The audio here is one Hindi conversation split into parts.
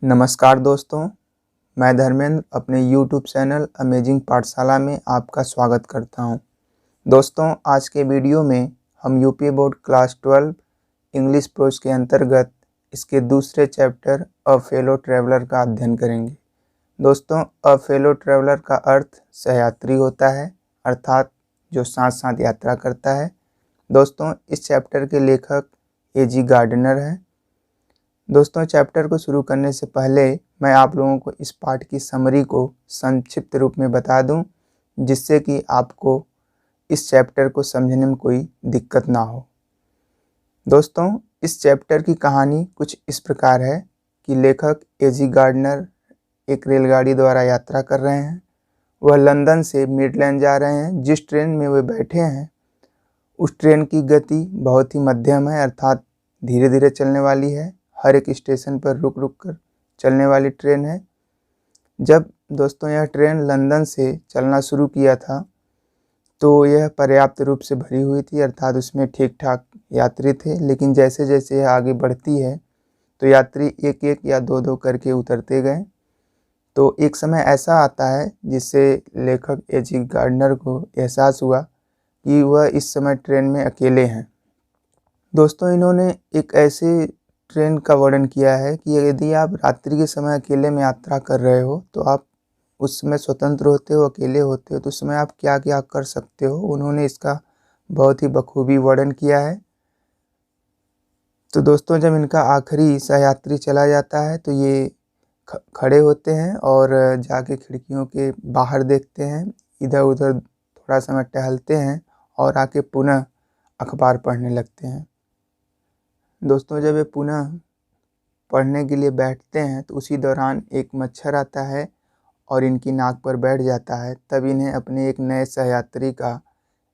नमस्कार दोस्तों, मैं धर्मेंद्र अपने YouTube चैनल अमेजिंग पाठशाला में आपका स्वागत करता हूं। दोस्तों, आज के वीडियो में हम UP board class 12 English pros के अंतर्गत इसके दूसरे चैप्टर अ फेलो ट्रैवलर का अध्ययन करेंगे। दोस्तों, अ फेलो ट्रैवलर का अर्थ सहयात्री होता है, अर्थात जो साथ साथ यात्रा करता है। दोस्तों, इस चैप्टर के लेखक A.G. गार्डनर हैं। दोस्तों, चैप्टर को शुरू करने से पहले मैं आप लोगों को इस पाठ की समरी को संक्षिप्त रूप में बता दूं, जिससे कि आपको इस चैप्टर को समझने में कोई दिक्कत ना हो। दोस्तों, इस चैप्टर की कहानी कुछ इस प्रकार है कि लेखक A.G. गार्डनर एक रेलगाड़ी द्वारा यात्रा कर रहे हैं। वह लंदन से मिडलैंड जा रहे हैं। जिस ट्रेन में वे बैठे हैं उस ट्रेन की गति बहुत ही मध्यम है, अर्थात धीरे धीरे चलने वाली है। हर एक स्टेशन पर रुक रुक कर चलने वाली ट्रेन है। जब दोस्तों यह ट्रेन लंदन से चलना शुरू किया था तो यह पर्याप्त रूप से भरी हुई थी, अर्थात उसमें ठीक ठाक यात्री थे। लेकिन जैसे जैसे यह आगे बढ़ती है तो यात्री एक एक या दो दो करके उतरते गए। तो एक समय ऐसा आता है जिससे लेखक A.G. गार्डनर को एहसास हुआ कि वह इस समय ट्रेन में अकेले हैं। दोस्तों, इन्होंने एक ऐसे ट्रेन का वर्णन किया है कि यदि आप रात्रि के समय अकेले में यात्रा कर रहे हो तो आप उस समय स्वतंत्र होते हो, अकेले होते हो, तो उस समय आप क्या क्या कर सकते हो, उन्होंने इसका बहुत ही बखूबी वर्णन किया है। तो दोस्तों, जब इनका आखिरी सहयात्री चला जाता है तो ये खड़े होते हैं और जाके खिड़कियों के बाहर देखते हैं, इधर उधर थोड़ा समय टहलते हैं और आके पुनः अखबार पढ़ने लगते हैं। दोस्तों, जब ये पुनः पढ़ने के लिए बैठते हैं तो उसी दौरान एक मच्छर आता है और इनकी नाक पर बैठ जाता है। तब इन्हें अपने एक नए सहयात्री का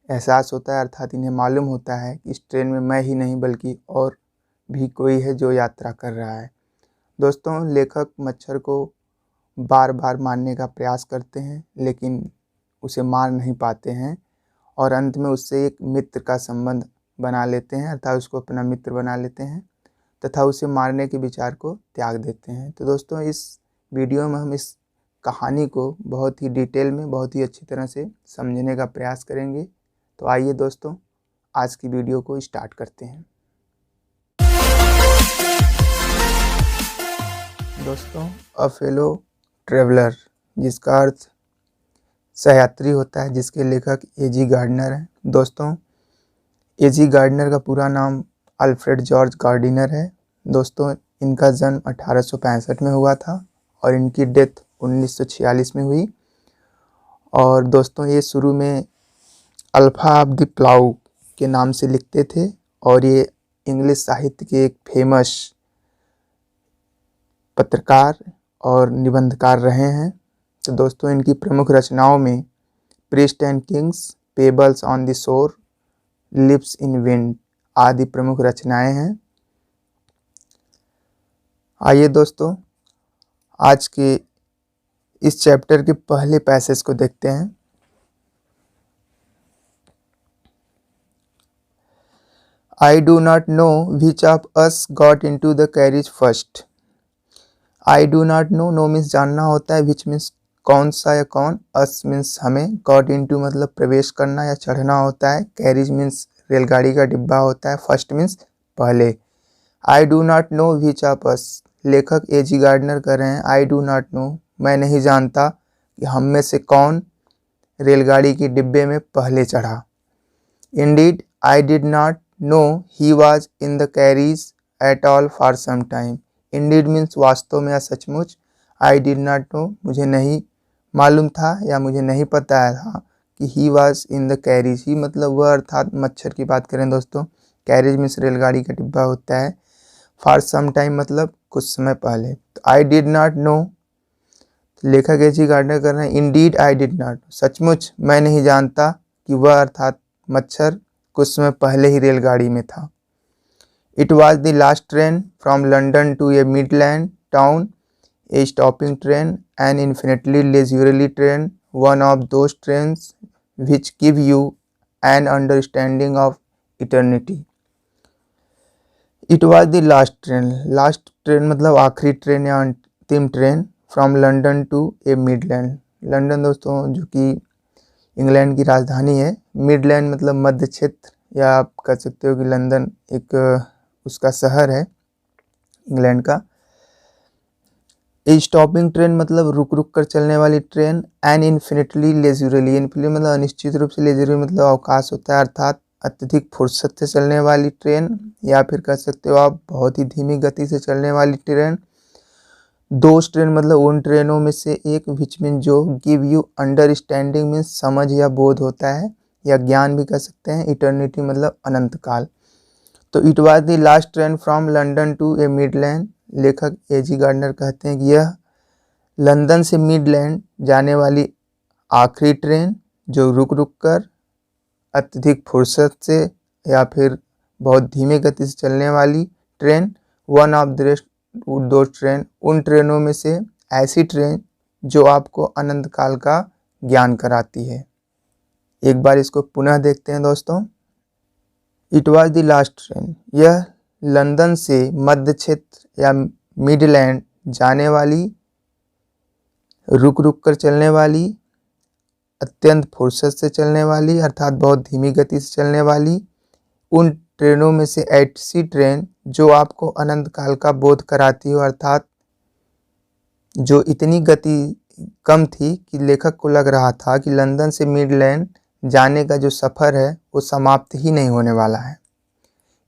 एहसास होता है, अर्थात इन्हें मालूम होता है कि इस ट्रेन में मैं ही नहीं बल्कि और भी कोई है जो यात्रा कर रहा है। दोस्तों, लेखक मच्छर को बार बार मारने का प्रयास करते हैं लेकिन उसे मार नहीं पाते हैं और अंत में उससे एक मित्र का संबंध बना लेते हैं, अर्थात उसको अपना मित्र बना लेते हैं तथा उसे मारने के विचार को त्याग देते हैं। तो दोस्तों, इस वीडियो में हम इस कहानी को बहुत ही डिटेल में, बहुत ही अच्छी तरह से समझने का प्रयास करेंगे। तो आइए दोस्तों, आज की वीडियो को स्टार्ट करते हैं। दोस्तों, अ फेलो ट्रैवलर, जिसका अर्थ सहयात्री होता है, जिसके लेखक A.G. गार्डनर हैं। दोस्तों, A.G. गार्डनर का पूरा नाम अल्फ्रेड जॉर्ज गार्डिनर है। दोस्तों, इनका जन्म 1865 में हुआ था और इनकी डेथ 1946 में हुई। और दोस्तों, ये शुरू में अल्फा ऑफ द प्लाउ के नाम से लिखते थे और ये इंग्लिश साहित्य के एक फेमस पत्रकार और निबंधकार रहे हैं। तो दोस्तों, इनकी प्रमुख रचनाओं में priest and kings, pebbles on the shore, lips in wind आदि प्रमुख रचनाएं हैं। आइए दोस्तों, आज के इस चैप्टर के पहले पैसेज को देखते हैं। I do not know which of us got into the carriage first. I do not know, no means जानना होता है, which means कौन सा या कौन, us means हमें, got into मतलब प्रवेश करना या चढ़ना होता है, carriage means रेलगाड़ी का डिब्बा होता है, first means पहले। I do not know which of us, लेखक A.G. गार्डनर कर रहे हैं, I do not know, मैं नहीं जानता कि हम में से कौन रेलगाड़ी की डिब्बे में पहले चढ़ा। Indeed, I did not know he was in the carriage at all for some time. Indeed means वास्तव में या सचमुच। I did not know, मुझे नहीं मालूम था या मुझे नहीं पता था कि he was in the carriage, ही मतलब वह, अर्थात मच्छर की बात करें दोस्तों, carriage मीन्स रेलगाड़ी का डिब्बा होता है, for some time मतलब कुछ समय पहले। तो I did not know, लेखक A.G. गार्डनर कर रहे हैं, Indeed I did not, सचमुच मैं नहीं जानता कि वह, अर्थात मच्छर, कुछ समय पहले ही रेलगाड़ी में था। It was the last train from London to a Midland town, a stopping train, an infinitely leisurely train, one of those trains which give you an understanding of eternity. It was the last train, last train मतलब आखिरी ट्रेन या अंतिम train from London to a midland. London दोस्तों जो कि इंग्लैंड की राजधानी है, मिडलैंड मतलब मध्य क्षेत्र, या आप कह सकते हो कि लंदन एक उसका शहर है इंग्लैंड का। ए स्टॉपिंग ट्रेन मतलब रुक रुक कर चलने वाली train. An infinitely leisurely, infinitely मतलब अनिश्चित रूप से, लेजरली मतलब अवकाश होता है, अर्थात अत्यधिक फुर्सत से चलने वाली ट्रेन, या फिर कह सकते हो आप बहुत ही धीमी गति से चलने वाली ट्रेन। दोस्त ट्रेन मतलब उन ट्रेनों में से एक विच मीन जो गिव यू अंडरस्टैंडिंग मीन समझ या बोध होता है, या ज्ञान भी कह सकते हैं। इटर्निटी मतलब अनंत काल। तो it was the last train from London to a midland. लेखक एजी गार्डनर कहते हैं कि यह लंदन से मिडलैंड जाने वाली आखिरी ट्रेन जो रुक रुक कर अत्यधिक फुर्सत से या फिर बहुत धीमे गति से चलने वाली ट्रेन, वन ऑफ द दो ट्रेन, उन ट्रेनों में से ऐसी ट्रेन जो आपको अनंत काल का ज्ञान कराती है। एक बार इसको पुनः देखते हैं दोस्तों। It was the last train, यह लंदन से मध्य क्षेत्र या मिडलैंड जाने वाली, रुक रुक कर चलने वाली, अत्यंत फुर्सत से चलने वाली अर्थात बहुत धीमी गति से चलने वाली उन ट्रेनों में से ऐसी ट्रेन जो आपको अनंत काल का बोध कराती हो, अर्थात जो इतनी गति कम थी कि लेखक को लग रहा था कि लंदन से मिडलैंड जाने का जो सफ़र है वो समाप्त ही नहीं होने वाला है।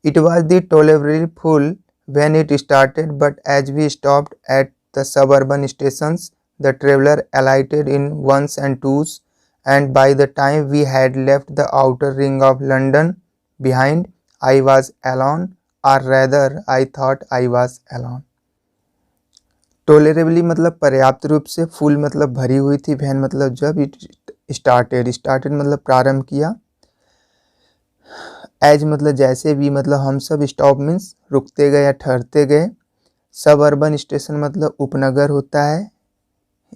It was the tolerably full when it started, but as we stopped at the suburban stations the traveller alighted in ones and twos, and by the time we had left the outer ring of London behind, I was alone, or rather I thought I was alone। टॉलरेबली मतलब पर्याप्त रूप से, फुल मतलब भरी हुई थी, वैन मतलब जब, इट स्टार्टेड, स्टार्टेड मतलब प्रारंभ किया, एज मतलब जैसे, भी मतलब हम सब, स्टॉप मीन्स रुकते गए या ठहरते गए, सब अर्बन स्टेशन मतलब उपनगर होता है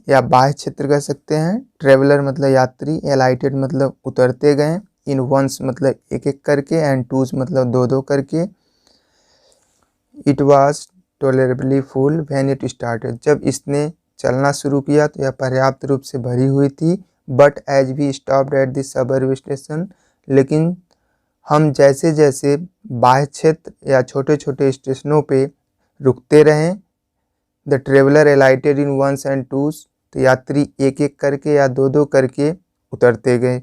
या बाह्य क्षेत्र कह सकते हैं, ट्रेवलर मतलब यात्री, एलाइटेड मतलब उतरते गए, इन वंस मतलब एक एक करके, एंड टूज मतलब दो दो करके। It was tolerably full when it started, जब इसने चलना शुरू किया तो यह पर्याप्त रूप से भरी हुई थी। But as we stopped at the suburb station, लेकिन हम जैसे जैसे बाह्य क्षेत्र या छोटे छोटे स्टेशनों पे रुकते रहें, the traveller alighted in ones and twos, तो यात्री एक एक करके या दो दो करके उतरते गए।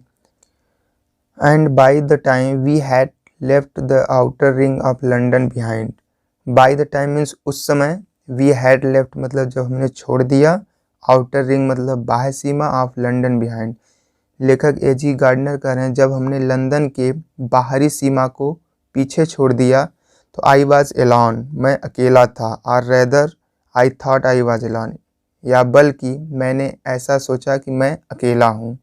And by the time we had left the outer ring of London behind, by the time means उस समय, वी हैड लेफ्ट मतलब जब हमने छोड़ दिया, आउटर रिंग मतलब बाह्य सीमा, ऑफ लंदन बिहाइंड। लेखक एजी गार्डनर कह रहे हैं जब हमने लंदन के बाहरी सीमा को पीछे छोड़ दिया तो आई वॉज एलॉन, मैं अकेला था, और rather I thought I was Elon, या बल्कि मैंने ऐसा सोचा कि मैं अकेला हूँ।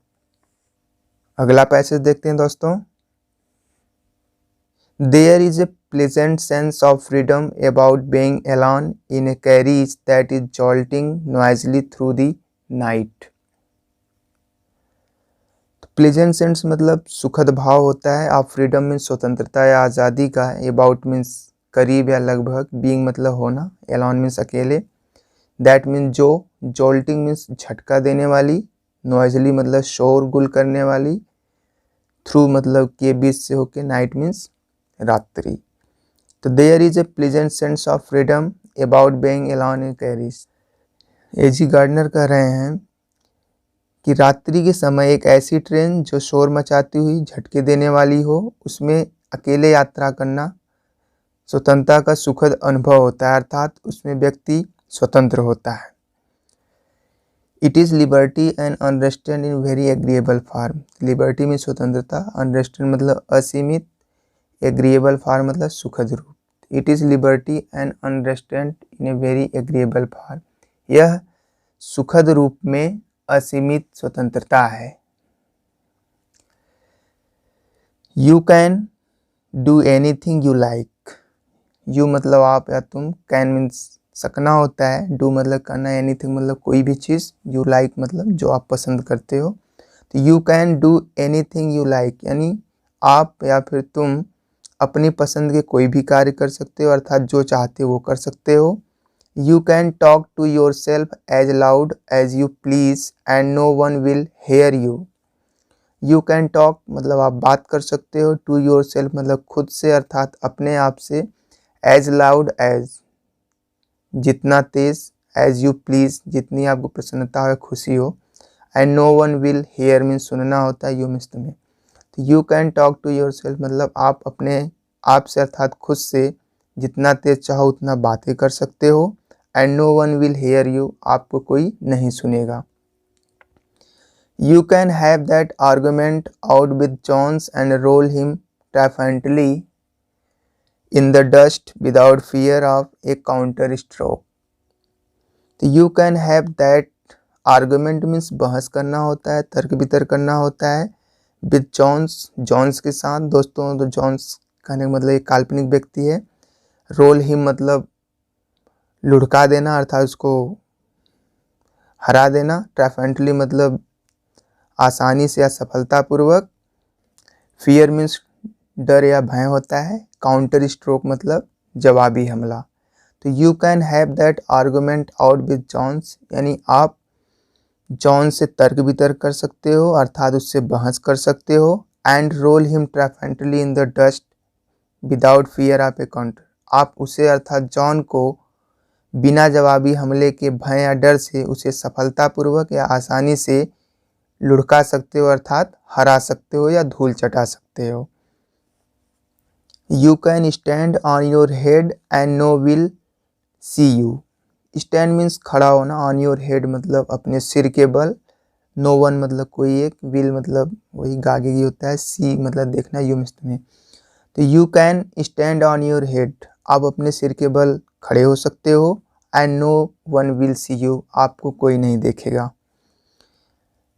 अगला पैसेज देखते हैं दोस्तों। There is a pleasant sense of freedom about being alone in a carriage that is jolting noisily through the night. Pleasant sense मतलब सुखद भाव होता है, ऑफ फ्रीडम मीन्स स्वतंत्रता या आज़ादी का, अबाउट मीन्स करीब या लगभग, बीइंग मतलब होना, एलॉन मीन्स अकेले, दैट मीन्स जो, जॉल्टिंग मीन्स झटका देने वाली, नॉइजली मतलब शोर गुल करने वाली, थ्रू मतलब के बीच से होके, नाइट मीन्स रात्रि। तो there is a pleasant sense of freedom about being alone in carriage. A G Gardiner कह रहे हैं कि रात्रि के समय एक ऐसी ट्रेन जो शोर मचाती हुई झटके देने वाली हो, उसमें अकेले यात्रा करना स्वतंत्रता का सुखद अनुभव होता है, अर्थात उसमें व्यक्ति स्वतंत्र होता है। It is liberty and unrestrained in very agreeable form. Liberty में स्वतंत्रता, अनरेस्ट्रेंड मतलब असीमित, एग्रीएबल फॉर्म मतलब सुखद रूप। It is liberty and unrestrained in a very agreeable form, यह सुखद रूप में असीमित स्वतंत्रता है। You can do anything you like, you मतलब आप या तुम, कैन मीन्स सकना होता है, डू मतलब करना, एनीथिंग मतलब कोई भी चीज़, यू लाइक मतलब जो आप पसंद करते हो। तो you can do anything you like यानी आप या फिर तुम अपनी पसंद के कोई भी कार्य कर सकते हो, अर्थात जो चाहते हो वो कर सकते हो। You can talk to yourself as loud as you please and no one will hear you. You can talk मतलब आप बात कर सकते हो, to yourself मतलब खुद से अर्थात अपने आप से, as loud as जितना तेज, as you please जितनी आपको प्रसन्नता हो खुशी हो, and no one will hear means सुनना होता है, you means तुम्हें। तो you can talk to yourself मतलब आप अपने आप से अर्थात खुद से जितना तेज चाहो उतना बातें कर सकते हो, and no one will hear you आपको कोई नहीं सुनेगा। You can have that argument out with Jones and roll him triumphantly in the dust without fear of a counter stroke. तो you can have that argument means बहस करना होता है, तर्क वितर्क करना होता है, with Jones के साथ। दोस्तों तो Jones कहने का मतलब एक काल्पनिक व्यक्ति है। रोल हिम मतलब लुढ़का देना अर्थात उसको हरा देना। ट्रायम्फेंटली मतलब आसानी से या सफलतापूर्वक। फियर मीन्स डर या भय होता है। काउंटर स्ट्रोक मतलब जवाबी हमला। तो you can have that argument out with Jones यानी आप जॉन से तर्क वितर्क कर सकते हो अर्थात उससे बहस कर सकते हो। And roll him triumphantly in the dust without fear of a counter. आप उसे अर्थात जॉन को बिना जवाबी हमले के भय या डर से उसे सफलतापूर्वक या आसानी से लुढ़का सकते हो अर्थात हरा सकते हो या धूल चटा सकते हो। You can stand on your head and no will see you. Stand means खड़ा होना, ऑन योर हेड मतलब अपने सिर के बल, नो वन मतलब कोई एक, विल मतलब वही गागे की होता है, सी मतलब देखना, यू मीन्स तुम्हें। तो you can stand on your head आप अपने सिर के बल खड़े हो सकते हो। And no one will see you आपको कोई नहीं देखेगा।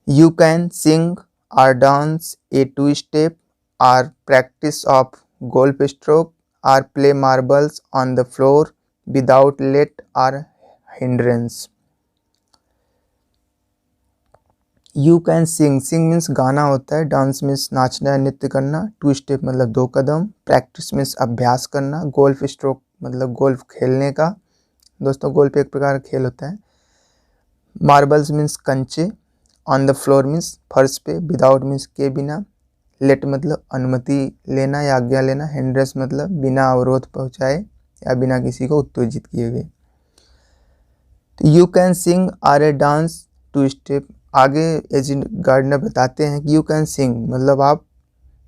You can sing or dance a two-step or practice of golf stroke or play marbles on the floor without let or hindrance. You can sing means गाना होता है, dance means नाचना या नृत्य करना, two step मतलब दो कदम, practice means अभ्यास करना, golf stroke मतलब गोल्फ खेलने का। दोस्तों गोल्फ एक प्रकार का खेल होता है। मार्बल्स मीन्स कंचे, ऑन द फ्लोर मीन्स फर्श पे, विदाउट मीन्स के बिना, लेट मतलब अनुमति लेना या आज्ञा लेना, हिंड्रेंस मतलब बिना अवरोध पहुंचाए या बिना किसी को उत्तेजित किए हुए। तो you can sing or a dance two step. आगे एजेंट गार्डनर बताते हैं कि यू कैन सिंग मतलब आप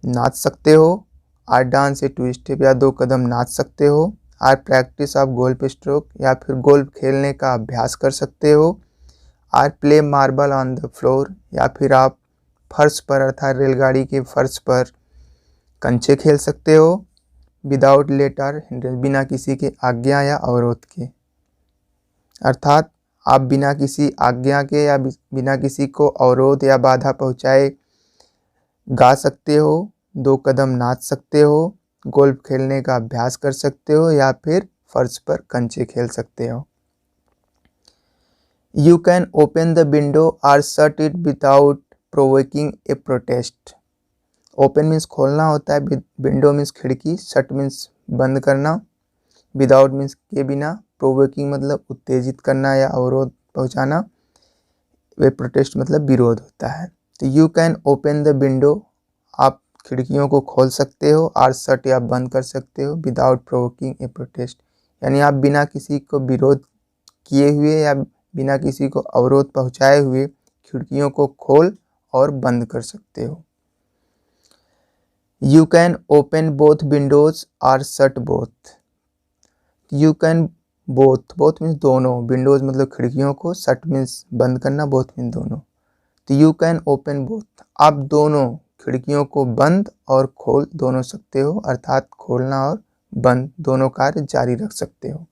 नाच सकते हो, or dance a two step या दो कदम नाच सकते हो, or practice of golf stroke या फिर गोल्फ खेलने का अभ्यास कर सकते हो, or play marble on the floor या फिर आप फर्श पर अर्थात रेलगाड़ी के फर्श पर कंचे खेल सकते हो, विदाउट लेट और हिंड्रेंस बिना किसी के आज्ञा या अवरोध के। अर्थात आप बिना किसी आज्ञा के या बिना किसी को अवरोध या बाधा पहुंचाए गा सकते हो, दो कदम नाच सकते हो, गोल्फ खेलने का अभ्यास कर सकते हो या फिर फर्श पर कंचे खेल सकते हो। You can open the window or shut it without provoking a protest. Open means खोलना होता है, window means खिड़की, shut means बंद करना, without means के बिना, provoking मतलब उत्तेजित करना या अवरोध पहुंचाना, वे protest मतलब विरोध होता है। तो you can open the window आप खिड़कियों को खोल सकते हो, और shut या बंद कर सकते हो, without provoking a protest यानी आप बिना किसी को विरोध किए हुए या बिना किसी को अवरोध पहुंचाए हुए खिड़कियों को खोल और बंद कर सकते हो। You can open both windows और shut both. You can both means दोनों, विंडोज मतलब खिड़कियों को, शट मीन्स बंद करना, बोथ मीन्स दोनों। तो यू कैन ओपन बोथ आप दोनों खिड़कियों को बंद और खोल दोनों सकते हो अर्थात खोलना और बंद दोनों कार्य जारी रख सकते हो।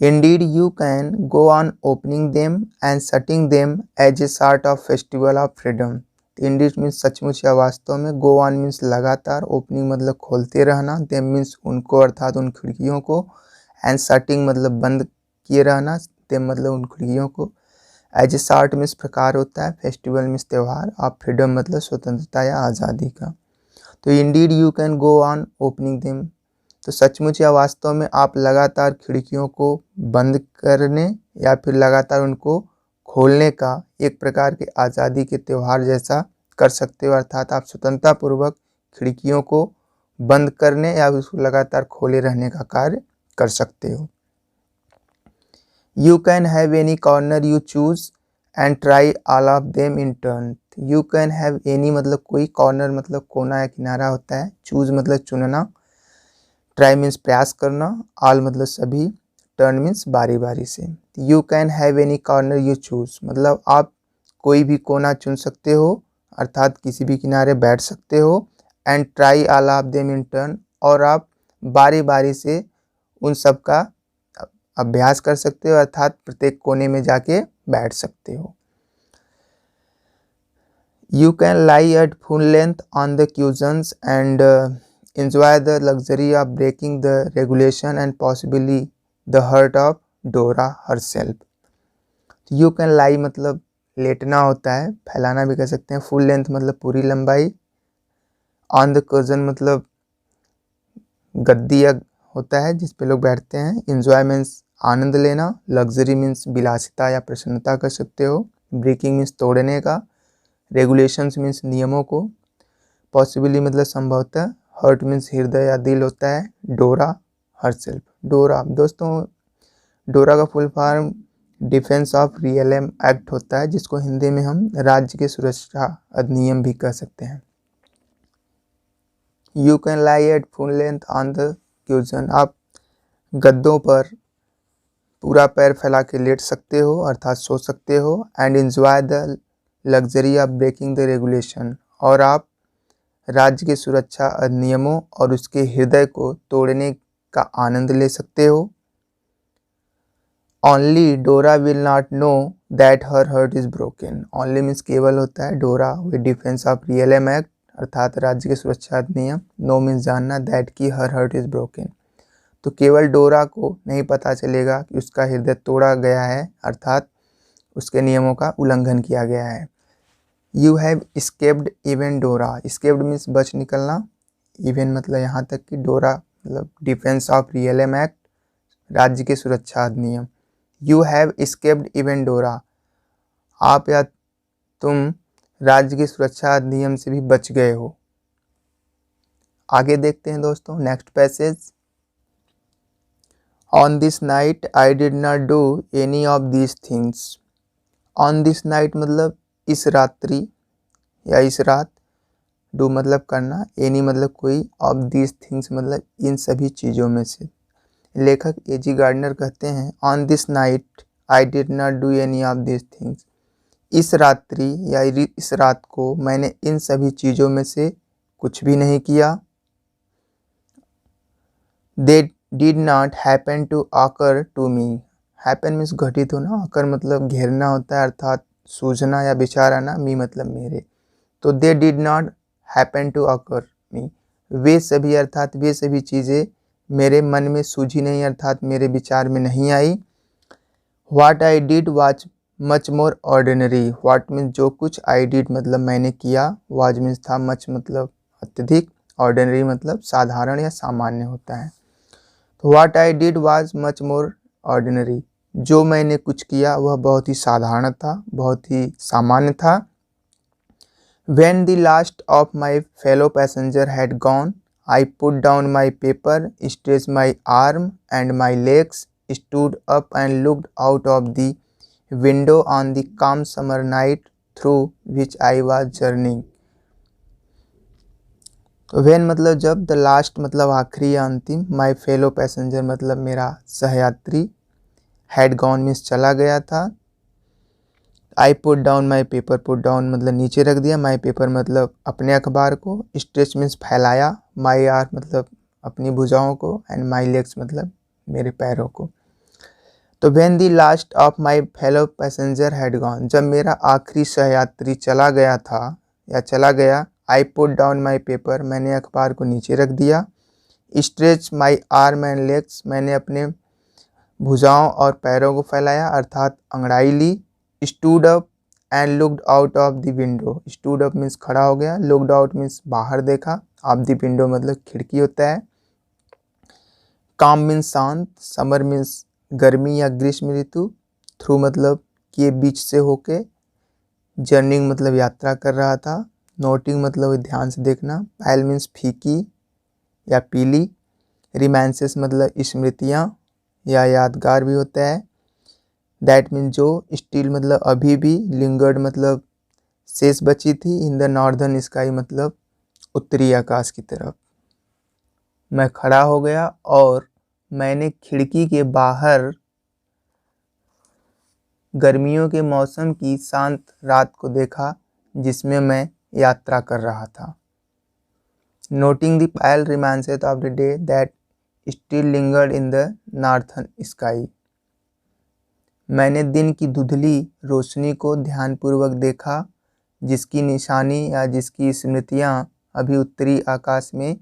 Indeed, you can go on opening them and shutting them as a sort of festival of freedom. Indeed means सचमुच या वास्तव में, go on means लगातार, opening मतलब खोलते रहना, them means उनको अर्थात उन खिड़कियों को, and shutting मतलब बंद किए रहना, them मतलब उन खिड़कियों को, as a sort means प्रकार होता है, festival means त्यौहार, of freedom मतलब स्वतंत्रता या आज़ादी का। तो indeed you can go on opening them तो सचमुच या वास्तव में आप लगातार खिड़कियों को बंद करने या फिर लगातार उनको खोलने का एक प्रकार के आज़ादी के त्यौहार जैसा कर सकते हो, अर्थात आप स्वतंत्रतापूर्वक खिड़कियों को बंद करने या उसको लगातार खोले रहने का कार्य कर सकते हो। You can have any corner you choose and try all of them in turn. You can have any मतलब कोई, कॉर्नर मतलब कोना या किनारा होता है, चूज मतलब चुनना, ट्राई मीन्स प्रयास करना, ऑल मतलब सभी, टर्न मीन्स बारी बारी से। You can have any corner you choose मतलब आप कोई भी कोना चुन सकते हो, अर्थात किसी भी किनारे बैठ सकते हो। And try all of them in turn और आप बारी बारी से उन सब का अभ्यास कर सकते हो, अर्थात प्रत्येक कोने में जाके बैठ सकते हो। You can lie at full length on the cushions एंड enjoy the luxury of breaking the regulation and possibly the hurt of Dora herself। You can lie मतलब लेटना होता है, फैलाना भी कह सकते हैं, फुल लेंथ मतलब पूरी लंबाई, ऑन द कुशन मतलब गद्दी या होता है जिस पे लोग बैठते हैं, इंजॉय मीन्स आनंद लेना, लग्जरी मीन्स विलासिता या प्रसन्नता कर सकते हो, ब्रेकिंग मीन्स तोड़ने का, रेगुलेशंस मीन्स नियमों को, पॉसिबली मतलब संभवतः, हर्ट मीन्स हृदय या दिल होता है, डोरा हरसेल्फ। डोरा दोस्तों, डोरा का full form defence of realm act होता है, जिसको हिंदी में हम राज्य के सुरक्षा अधिनियम भी कह सकते हैं। You can lie at full length on the cuisine, आप गद्दों पर पूरा पैर फैला के लेट सकते हो, अर्थात सो सकते हो। And enjoy the luxury of breaking the regulation, और आप राज्य के सुरक्षा अधिनियमों और उसके हृदय को तोड़ने का आनंद ले सकते हो। Only Dora will not know that her heart is broken. Only means केवल होता है, Dora with defence of realm act अर्थात राज्य के सुरक्षा अधिनियम, नो मीन्स जानना, दैट की हर हर्ट इज ब्रोकन। तो केवल डोरा को नहीं पता चलेगा कि उसका हृदय तोड़ा गया है, अर्थात उसके नियमों का उल्लंघन किया गया है। यू हैव स्केप्ड इवन डोरा, स्केप्ड मीन्स बच निकलना, इवन मतलब यहाँ तक कि डोरा मतलब डिफेंस ऑफ रियलम एक्ट राज्य के सुरक्षा अधिनियम। यू हैव स्केप्ड इवन डोरा, आप या तुम राज्य की सुरक्षा अधिनियम से भी बच गए हो। आगे देखते हैं दोस्तों next passage. On this night I did not do any of these things. On this night मतलब इस रात्रि या इस रात, डू मतलब करना, एनी मतलब कोई, ऑफ दीज थिंग्स मतलब इन सभी चीज़ों में से। लेखक एजी गार्डनर कहते हैं on this night I did not do any of these things, इस रात्रि या इस रात को मैंने इन सभी चीज़ों में से कुछ भी नहीं किया। They did not happen to occur to me, happen means घटित होना, ऑकर मतलब घेरना होता है, अर्थात सूझना या विचार आना, मी मतलब मेरे। तो they did not happen to occur to, me सभी अर्थात वे सभी चीज़ें मेरे मन में सूझी नहीं, अर्थात मेरे विचार में नहीं आई। What I did was much more ordinary, what means जो कुछ, आई डिड मतलब मैंने किया, वाज मीन्स था, मच मतलब अत्यधिक, ऑर्डिनरी मतलब साधारण या सामान्य होता है। तो what I did was much more ordinary, जो मैंने कुछ किया वह बहुत ही साधारण था, बहुत ही सामान्य था। When the last of my fellow passenger had gone, I put down my paper, stretched my arm and my legs, stood up and looked out of the window on the calm summer night through which I was journeying। तो when मतलब जब, the last मतलब आखिरी या अंतिम, my fellow passenger मतलब मेरा सहयात्री, had gone मीन्स चला गया था। आई put down my paper, put down मतलब नीचे रख दिया, माई पेपर मतलब अपने अखबार को, स्ट्रेच मीन्स फैलाया, माई आर मतलब अपनी भुजाओं को, एंड माई लेग्स मतलब मेरे पैरों को। तो when the last of my fellow passenger had gone, जब मेरा आखिरी सहयात्री चला गया था या चला गया, I put down my paper मैंने अखबार को नीचे रख दिया, stretch my arm and legs मैंने अपने भुजाओं और पैरों को फैलाया अर्थात अंगड़ाई ली, stood up and looked out of the window, stood up means खड़ा हो गया, लुक्ड आउट मीन्स बाहर देखा, ऑफ द विंडो मतलब खिड़की होता है, काम मीन्स शांत, समर मीन्स गर्मी या ग्रीष्म ऋतु, थ्रू मतलब के बीच से होके, जर्निंग मतलब यात्रा कर रहा था, नोटिंग मतलब ध्यान से देखना, पैल मीन्स फीकी या पीली, रिमांसेस मतलब स्मृतियाँ या यादगार भी होता है, दैट मीन्स जो, स्टिल मतलब अभी भी, लिंगर्ड मतलब शेष बची थी, इन द नॉर्दर्न स्काई मतलब उत्तरी आकाश की तरफ। मैं खड़ा हो गया और मैंने खिड़की के बाहर गर्मियों के मौसम की शांत रात को देखा जिसमें मैं यात्रा कर रहा था। Noting the pale remnants of the day that still lingered in the northern sky. मैंने दिन की धुंधली रोशनी को ध्यानपूर्वक देखा जिसकी निशानी या जिसकी स्मृतियाँ अभी उत्तरी आकाश में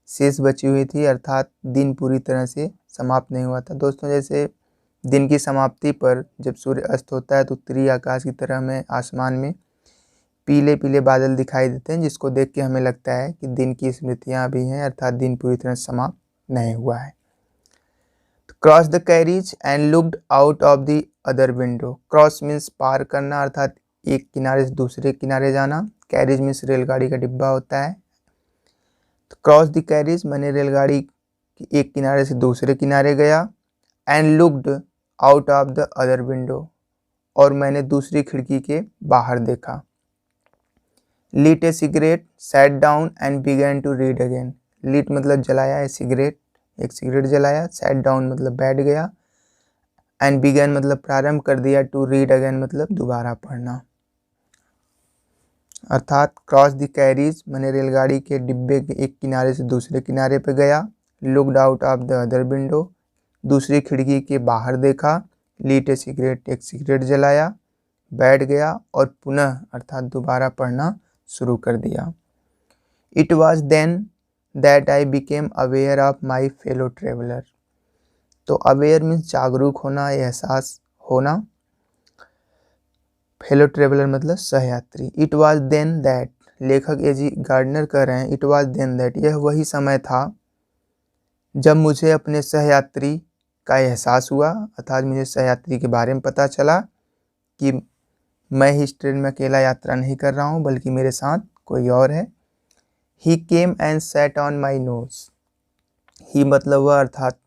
शेष बची हुई थी, अर्थात दिन पूरी तरह से समाप्त नहीं हुआ था। दोस्तों, जैसे दिन की समाप्ति पर जब सूर्य अस्त होता है तो उत्तरी आकाश की तरह हमें आसमान में पीले पीले बादल दिखाई देते हैं, जिसको देख के हमें लगता है कि दिन की स्मृतियाँ अभी हैं, अर्थात दिन पूरी तरह समाप्त नहीं हुआ है। Cross the carriage and looked out of the other window. Cross means पार करना, अर्थात एक किनारे से दूसरे किनारे जाना। कैरिज मीन्स रेलगाड़ी का डिब्बा होता है। तो क्रॉस द कैरिज मैंने रेलगाड़ी की एक किनारे से दूसरे किनारे गया, and looked out of the other window, और मैंने दूसरी खिड़की के बाहर देखा। Lit a cigarette, sat down and began to read again. Lit मतलब जलाया है, सिगरेट, एक सिगरेट जलाया, सैट डाउन मतलब बैठ गया, एंड बिगैन मतलब प्रारंभ कर दिया, टू रीड अगेन मतलब दोबारा पढ़ना। अर्थात क्रॉस द कैरीज मैंने रेलगाड़ी के डिब्बे के एक किनारे से दूसरे किनारे पर गया, looked out of the other window दूसरी खिड़की के बाहर देखा, लीट ए सिगरेट एक सिगरेट जलाया, बैठ गया और पुनः अर्थात दोबारा पढ़ना शुरू कर दिया। It was then that I became aware of my fellow traveller. तो अवेयर मीन्स जागरूक होना, एहसास होना, फेलो ट्रेवलर मतलब सहयात्री। इट वॉज देन दैट, लेखक एजी गार्डनर कह रहे हैं, इट वॉज देन दैट, यह वही समय था जब मुझे अपने सहयात्री का एहसास हुआ, अर्थात मुझे सहयात्री के बारे में पता चला कि मैं ही इस ट्रेन में अकेला यात्रा नहीं कर रहा हूँ बल्कि मेरे साथ कोई और है। He came and sat on my nose. He मतलब वह, अर्थात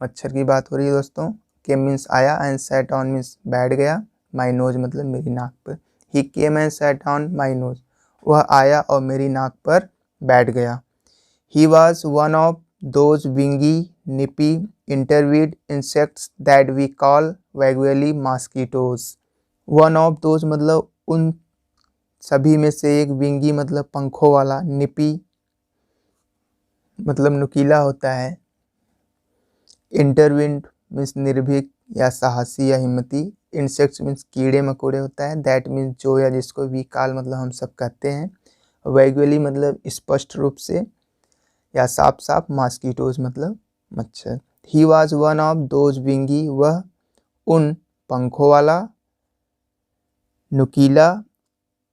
मच्छर की बात हो रही है दोस्तों। केम मीन्स आया, एंड सैट ऑन मीन्स बैठ गया, माई नोज मतलब मेरी नाक पर। He came and sat on my nose, वह आया और मेरी नाक पर बैठ गया। He was one of those wingy nippy intrusive insects that we call vaguely mosquitoes. One of those मतलब उन सभी में से एक, विंगी मतलब पंखों वाला, निपी मतलब नुकीला होता है, इंटरविंड मीन्स निर्भीक या साहसी या हिम्मती, इंसेक्ट्स मीन्स कीड़े मकोड़े होता है, दैट मीन्स जो या जिसको वी काल मतलब हम सब कहते हैं, वैगुअली मतलब स्पष्ट रूप से या साफ साफ, मॉस्किटोज मतलब मच्छर। He was one of those wingy, वह उन पंखों वाला, नुकीला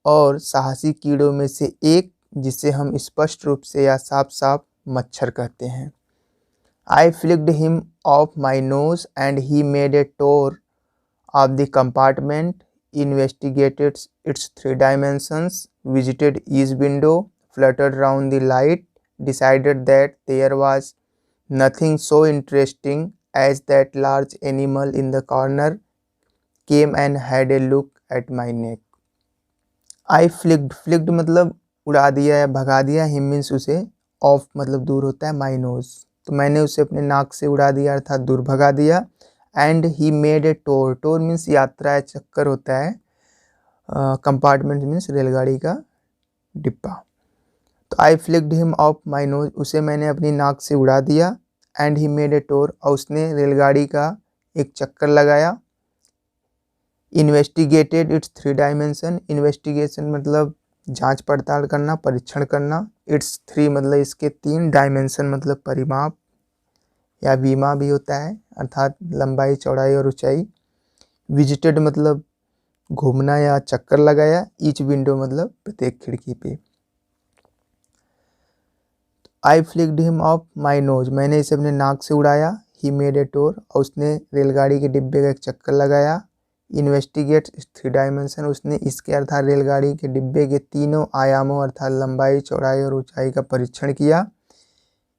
और साहसी कीड़ों में से एक जिसे हम स्पष्ट रूप से या साफ साफ मच्छर कहते हैं। I flicked him off my nose and he made a tour of the compartment, investigated its 3 dimensions, visited each window, fluttered round the light, decided that there was nothing so interesting as that large animal in the corner, came and had a look at my neck. I flicked मतलब उड़ा दिया या भगा दिया, him means उसे, off मतलब दूर होता है, my nose तो मैंने उसे अपने नाक से उड़ा दिया अर्थात दूर भगा दिया। And he made a tour, tour means यात्रा या चक्कर होता है, कंपार्टमेंट मीन्स रेलगाड़ी का डिब्बा। तो I flicked him off my nose, उसे मैंने अपनी नाक से उड़ा दिया, एंड ही मेड ए टोर और उसने रेलगाड़ी का एक चक्कर लगाया। इन्वेस्टिगेटेड इट्स 3 डायमेंशन, इन्वेस्टिगेशन मतलब जांच पड़ताल करना, परीक्षण करना, इट्स 3 मतलब इसके 3, डायमेंशन मतलब परिमाप या विमा भी होता है, अर्थात लंबाई चौड़ाई और ऊंचाई। विजिटेड मतलब घूमना या चक्कर लगाया, ईच विंडो मतलब प्रत्येक खिड़की पे। I flicked him off my nose, मैंने इसे अपने नाक से उड़ाया। ही मेड ए टूर, और उसने रेलगाड़ी के डिब्बे का एक चक्कर लगाया। इन्वेस्टिगेट 3 डायमेंशन, उसने इसके अर्थात रेलगाड़ी के डिब्बे के तीनों आयामों अर्थात लंबाई, चौड़ाई और ऊंचाई का परीक्षण किया।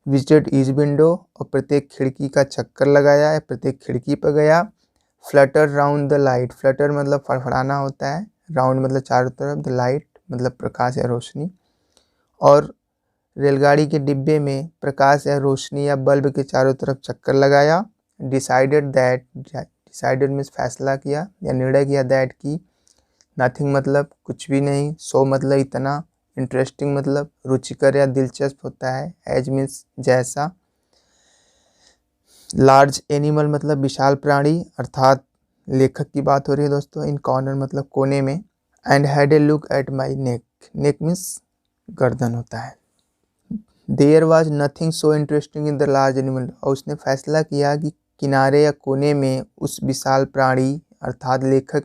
विजिटेड ईच विंडो, और प्रत्येक खिड़की का चक्कर लगाया है, प्रत्येक खिड़की पर गया। Flutter round the light, Flutter मतलब फड़फड़ाना होता है, राउंड मतलब चारों तरफ, द लाइट मतलब प्रकाश या रोशनी, और रेलगाड़ी के डिब्बे में प्रकाश या रोशनी या बल्ब के चारों तरफ चक्कर लगाया। डिसाइडेड मीन्स फैसला किया या निर्णय किया, दैट की नथिंग मतलब कुछ भी नहीं, सो मतलब इतना, इंटरेस्टिंग मतलब रुचिकर या दिलचस्प होता है, एज मीन्स जैसा, लार्ज एनिमल मतलब विशाल प्राणी, अर्थात लेखक की बात हो रही है दोस्तों। इन कॉर्नर मतलब कोने में। And had a look at my neck, neck means गर्दन होता है। There was nothing so interesting in the large animal, और उसने फैसला किया कि किनारे या कोने में उस विशाल प्राणी अर्थात लेखक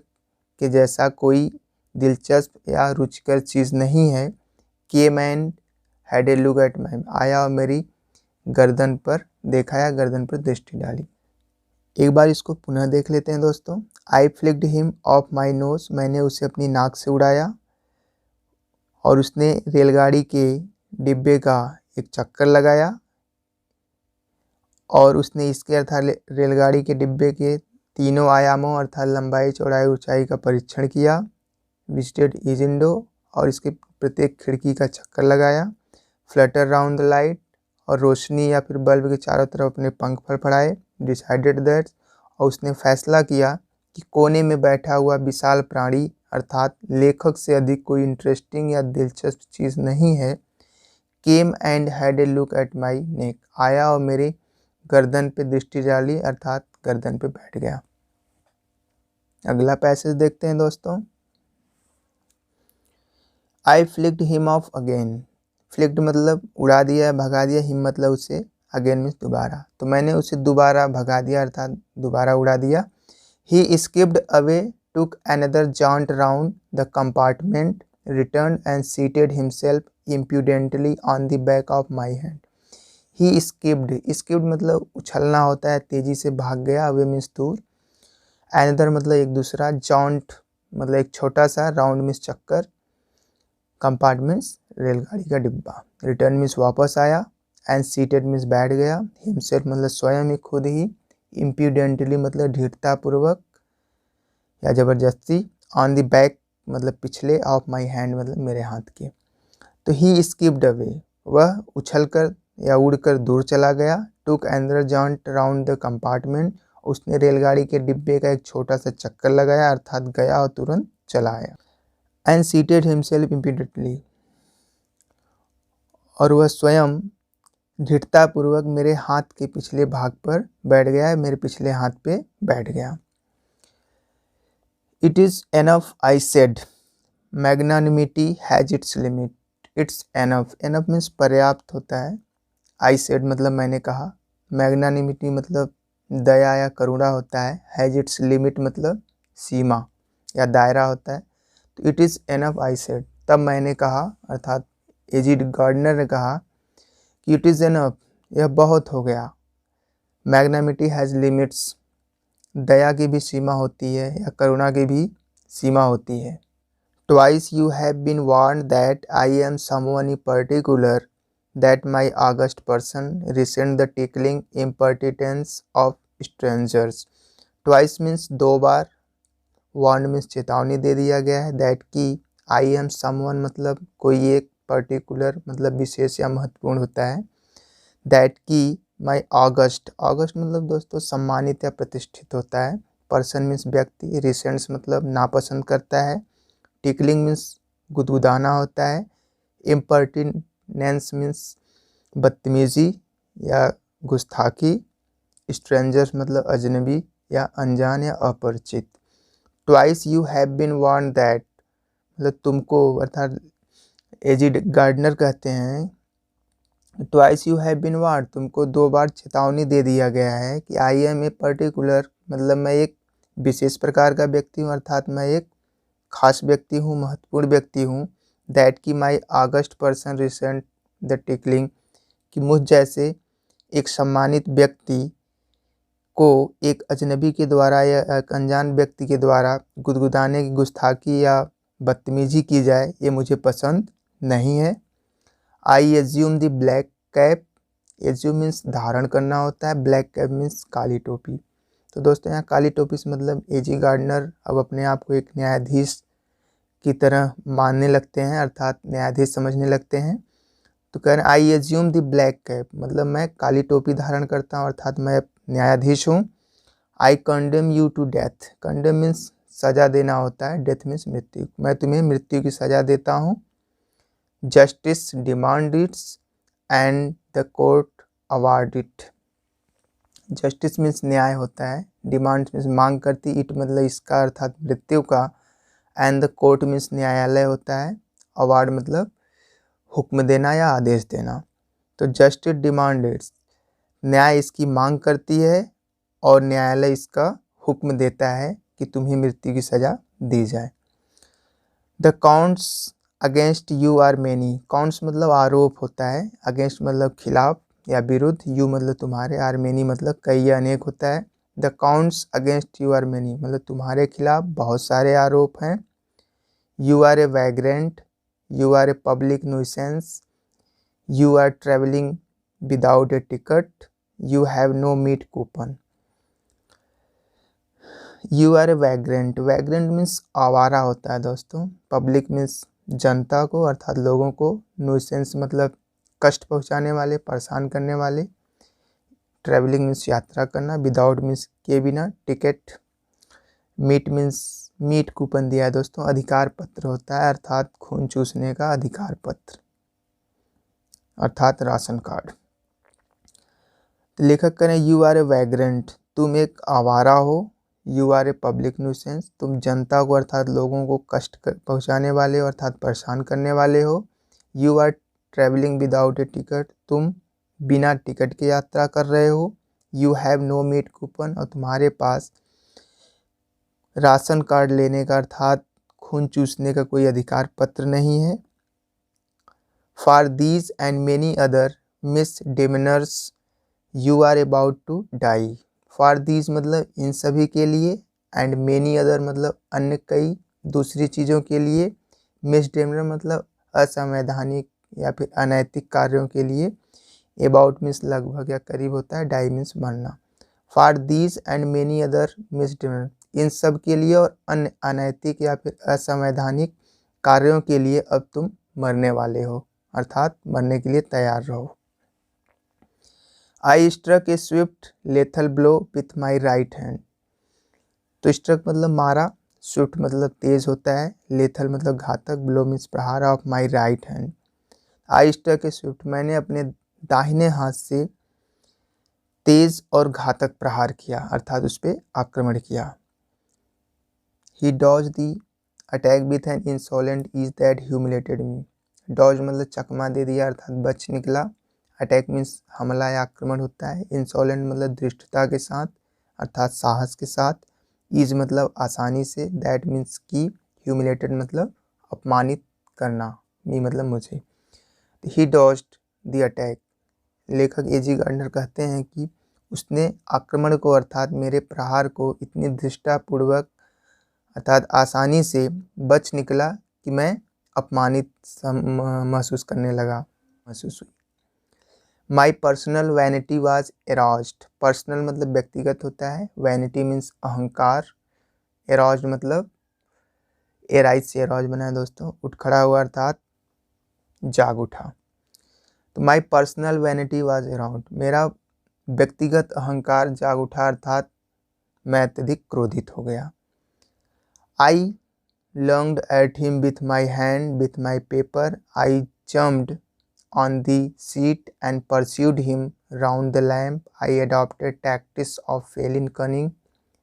के जैसा कोई दिलचस्प या रुचिकर चीज़ नहीं है। Came and had a look at माई, आया और मेरी गर्दन पर देखा या गर्दन पर दृष्टि डाली। एक बार इसको पुनः देख लेते हैं दोस्तों। I flicked him off my nose, मैंने उसे अपनी नाक से उड़ाया, और उसने रेलगाड़ी के डिब्बे का एक चक्कर लगाया, और उसने इसके अर्थात रेलगाड़ी के डिब्बे के तीनों आयामों अर्थात लंबाई, चौड़ाई, ऊंचाई का परीक्षण किया। विजिटेड ईच विंडो, और इसके प्रत्येक खिड़की का चक्कर लगाया। फ्लटर राउंड द लाइट, और रोशनी या फिर बल्ब के चारों तरफ अपने पंख फड़फड़ाए। डिसाइडेड दैट, और उसने फैसला किया कि कोने में बैठा हुआ विशाल प्राणी अर्थात लेखक से अधिक कोई इंटरेस्टिंग या दिलचस्प चीज़ नहीं है। Came and had a look at my neck, आया और मेरे गर्दन पे दृष्टि डाली अर्थात गर्दन पे बैठ गया। अगला पैसेज देखते हैं दोस्तों। I flicked him off again, flicked मतलब उड़ा दिया, भगा दिया, हिम मतलब उसे, अगेन मीन्स दोबारा, तो मैंने उसे दोबारा भगा दिया अर्थात दोबारा उड़ा दिया। He skipped away, took another jaunt round the compartment, return and seated himself impudently on the back of my hand. He skipped, skipped मतलब उछलना होता है, तेजी से भाग गया, अवे मीन्स दूर, अनदर मतलब एक दूसरा, जॉन्ट मतलब एक छोटा सा, राउंड मीन्स चक्कर, कंपार्टमेंट्स रेलगाड़ी का डिब्बा, रिटर्न मीन्स वापस आया, एंड सीटेड मीन्स बैठ गया, हिमसेल्फ मतलब स्वयं ही, खुद ही, इम्प्यूडेंटली मतलब ढीठतापूर्वक या ज़बरदस्ती, ऑन द बैक मतलब पिछले, ऑफ माई हैंड मतलब मेरे हाथ के। तो ही स्किप्ड अवे, वह उछलकर या उड़कर दूर चला गया। टुक एंदर जॉन्ट राउंड द कंपार्टमेंट, उसने रेलगाड़ी के डिब्बे का एक छोटा सा चक्कर लगाया अर्थात गया और तुरंत चला आया। एंड सीटेड हिमसेल्फ इम्पीडिएंटली, और वह स्वयं दृढ़तापूर्वक मेरे हाथ के पिछले भाग पर बैठ गया, मेरे पिछले हाथ पे बैठ गया। It is enough I said, magnanimity has its limit, it's enough, enough means पर्याप्त होता है, आई सेड मतलब मैंने कहा, मैग्नानिमिटी मतलब दया या करुणा होता है, हैज इट्स लिमिट मतलब सीमा या दायरा होता है। तो it is enough I said, तब मैंने कहा अर्थात एजिड गार्डनर ने कहा कि इट इज़ एनफ, यह बहुत हो गया। मैग्नानिमिटी हैज़ लिमिट्स, दया की भी सीमा होती है या करुणा की भी सीमा होती है। Twice you have been warned that I am someone in particular, that my august person resent the tickling impertinence of strangers. Twice means दो बार, warned means चेतावनी दे दिया गया है, that की I am someone मतलब कोई एक, particular मतलब विशेष या महत्वपूर्ण होता है, that की my august, august मतलब दोस्तों सम्मानित या प्रतिष्ठित होता है, person means व्यक्ति, resents मतलब नापसंद करता है, tickling means गुदगुदाना होता है, impertinence means बदतमीजी या गुस्ताखी, स्ट्रेंजर्स मतलब अजनबी या अनजान या अपरिचित। Twice you have been warned that मतलब तुमको अर्थात एजिड गार्डनर कहते हैं, twice you have been warned तुमको दो बार चेतावनी दे दिया गया है कि आई एम ए पर्टिकुलर मतलब मैं एक विशेष प्रकार का व्यक्ति हूँ अर्थात मैं एक खास व्यक्ति हूँ, महत्वपूर्ण व्यक्ति हूँ। दैट की my august person resent the tickling कि मुझ जैसे एक सम्मानित व्यक्ति को एक अजनबी के द्वारा या एक अनजान व्यक्ति के द्वारा गुदगुदाने की गुस्ताखी या बदतमीजी की जाए, ये मुझे पसंद नहीं है। I assume the black cap. Assume means धारण करना होता है, ब्लैक कैप मीन्स काली टोपी। तो दोस्तों यहाँ काली टोपी से मतलब एजी गार्डनर अब अपने आप को एक न्यायाधीश की तरह मानने लगते हैं, अर्थात न्यायाधीश समझने लगते हैं। तो कह रहे हैं I assume the black cap, मतलब मैं काली टोपी धारण करता हूँ, अर्थात मैं न्यायाधीश हूँ। I condemn you to death. Condemn means सजा देना होता है, डेथ मीन्स मृत्यु। मैं तुम्हें मृत्यु की सजा देता हूँ। Justice demand it's and the court award it. Justice means न्याय होता है, डिमांड मीन्स मांग करती, इट मतलब इसका अर्थात मृत्यु का, एंड द कोर्ट मीन्स न्यायालय होता है, अवार्ड मतलब हुक्म देना या आदेश देना। तो जस्टिस डिमांड इट्स, न्याय इसकी मांग करती है और न्यायालय इसका हुक्म देता है कि तुम्हें मृत्यु की सजा दी जाए। The counts against you are many. Counts मतलब आरोप होता है, अगेंस्ट मतलब खिलाफ या विरुद्ध, यू मतलब तुम्हारे, आर मेनी मतलब कई या अनेक होता है। The counts against you are many मतलब तुम्हारे खिलाफ बहुत सारे आरोप हैं। You are a vagrant, you are a public nuisance, you are travelling without a ticket, you have no meat coupon. You are a vagrant. Vagrant means आवारा होता है दोस्तों। पब्लिक मीन्स जनता को अर्थात लोगों को। न्यूसेंस मतलब कष्ट पहुंचाने वाले, परेशान करने वाले। ट्रैवलिंग मीन्स यात्रा करना, विदाउट मीन्स के बिना, ticket. Meat means meat coupon दिया है दोस्तों, अधिकार पत्र होता है, अर्थात खून चूसने का अधिकार पत्र, अर्थात राशन कार्ड। तो लेखक करें यू आर ए वैग्रेंट, तुम एक आवारा हो। You are a public nuisance, तुम जनता को अर्थात लोगों को कष्ट पहुंचाने वाले हो, अर्थात परेशान करने वाले हो। You are travelling without a ticket, तुम बिना टिकट के यात्रा कर रहे हो। You have no meat coupon, और तुम्हारे पास राशन कार्ड लेने का अर्थात खून चूसने का कोई अधिकार पत्र नहीं है। For these and many other misdemeanours you are about to die. For these मतलब इन सभी के लिए, एंड मेनी अदर मतलब अन्य कई दूसरी चीज़ों के लिए, मिसडिमिनर मतलब असंवैधानिक या फिर अनैतिक कार्यों के लिए, अबाउट मीन्स लगभग या करीब होता है, डाई मीन्स मरना। For these and many other misdemeanour, इन सब के लिए और अन्य अनैतिक या फिर असंवैधानिक कार्यों के लिए अब तुम मरने वाले हो, अर्थात मरने के लिए तैयार रहो। I struck a swift lethal blow with my right hand. तो स्ट्रक मतलब मारा, स्विफ्ट मतलब तेज होता है, लेथल मतलब घातक, ब्लो मीन्स प्रहार, of my right hand. I struck a swift, मैंने अपने दाहिने हाथ से तेज और घातक प्रहार किया, अर्थात उस पर आक्रमण किया। He dodge the attack with an insolent ease that humiliated me. Dodge मतलब चकमा दे दिया, अर्थात बच निकला। अटैक मीन्स हमला या आक्रमण होता है। इंसोलेंट मतलब धृष्टता के साथ, अर्थात साहस के साथ। ईज मतलब आसानी से, दैट मीन्स की। ह्यूमिलेटेड मतलब अपमानित करना, मी मतलब मुझे। ही डॉज्ड द अटैक। लेखक एजी गार्डनर कहते हैं कि उसने आक्रमण को अर्थात मेरे प्रहार को इतनी धृष्टापूर्वक अर्थात आसानी से बच निकला कि मैं अपमानित महसूस करने लगा, महसूस हुई। My personal vanity was erased. Personal मतलब व्यक्तिगत होता है, वैनिटी मीन्स अहंकार, एराज्ड मतलब एराइज से एराज बना है दोस्तों, उठ खड़ा हुआ अर्थात जाग उठा। तो माई पर्सनल वैनिटी वाज एराउंड, मेरा व्यक्तिगत अहंकार जाग उठा, अर्थात मैं अत्यधिक क्रोधित हो गया। I lunged at him with my hand with my paper, I jumped on the seat and pursued him round the lamp. I adopted tactics of felon cunning,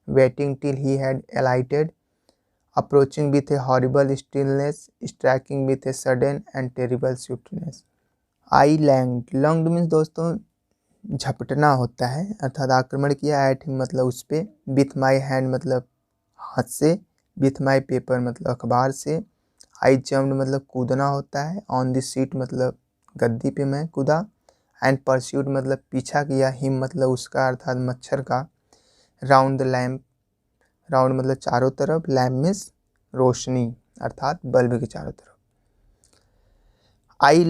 waiting till he had alighted, approaching with a horrible stillness, striking with a sudden and terrible swiftness. I langed, langed means दोस्तों झपटना होता है, अर्थात आक्रमण किया। एट हिम मतलब उस पर, विथ माई हैंड मतलब हाथ से, विथ माई पेपर मतलब अखबार से। आई जम्प्ड मतलब कूदना होता है, ऑन द सीट मतलब गद्दी पे मैं कूदा। एंड परस्यूड मतलब पीछा किया, हिम मतलब उसका अर्थात मच्छर का, राउंड द लैम्प, राउंड मतलब चारों तरफ, लैम्प मीन्स रोशनी अर्थात बल्ब के चारों तरफ। I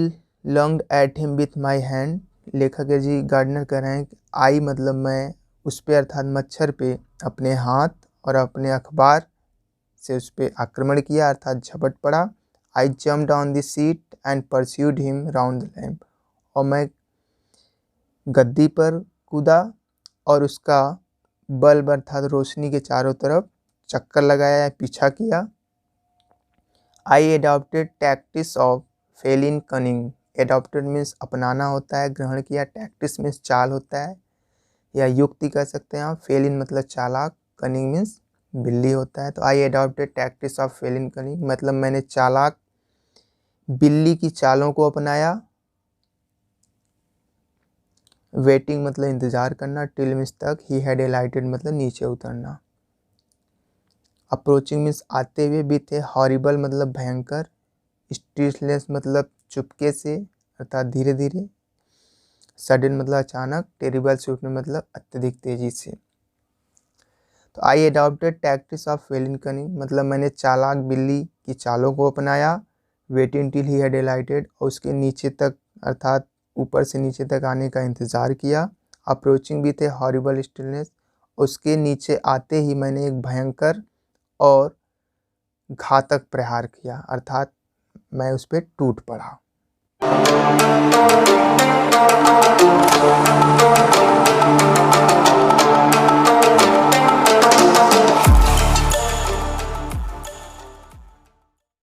lunged at him with my hand, लेखक जी गार्डनर कह रहे हैं कि आई मतलब मैं उस पे अर्थात मच्छर पे अपने हाथ और अपने अखबार से उस पर आक्रमण किया अर्थात झपट पड़ा। I jumped on the seat and pursued him round the lamp, और मैं गद्दी पर कूदा और उसका बल्ब अर्थात रोशनी के चारों तरफ चक्कर लगाया या पीछा किया। I adopted tactics of feline cunning, adopted means अपनाना होता है, ग्रहण किया, टैक्टिस मीन्स चाल होता है या युक्ति कह सकते हैं आप, फेलिन मतलब चालाक, कनिंग मीन्स बिल्ली होता है। तो I adopted tactics of feline cunning मतलब मैंने चालाक बिल्ली की चालों को अपनाया। वेटिंग मतलब इंतजार करना, टिल मीन्स तक, ही हैड एलाइटेड मतलब नीचे उतरना। अप्रोचिंग मीन्स आते हुए, विथ ए हॉरिबल मतलब भयंकर, स्टीलनेस मतलब चुपके से अर्थात धीरे धीरे, सडन मतलब अचानक, टेरिबल स्विफ्ट मतलब अत्यधिक तेजी से। तो I adopted tactics of feline cunning मतलब मैंने चालाक बिल्ली की चालों को अपनाया। Waiting till he had alighted, और उसके नीचे तक अर्थात ऊपर से नीचे तक आने का इंतज़ार किया। Approaching with A horrible stillness, उसके नीचे आते ही मैंने एक भयंकर और घातक प्रहार किया अर्थात मैं उस पर टूट पड़ा।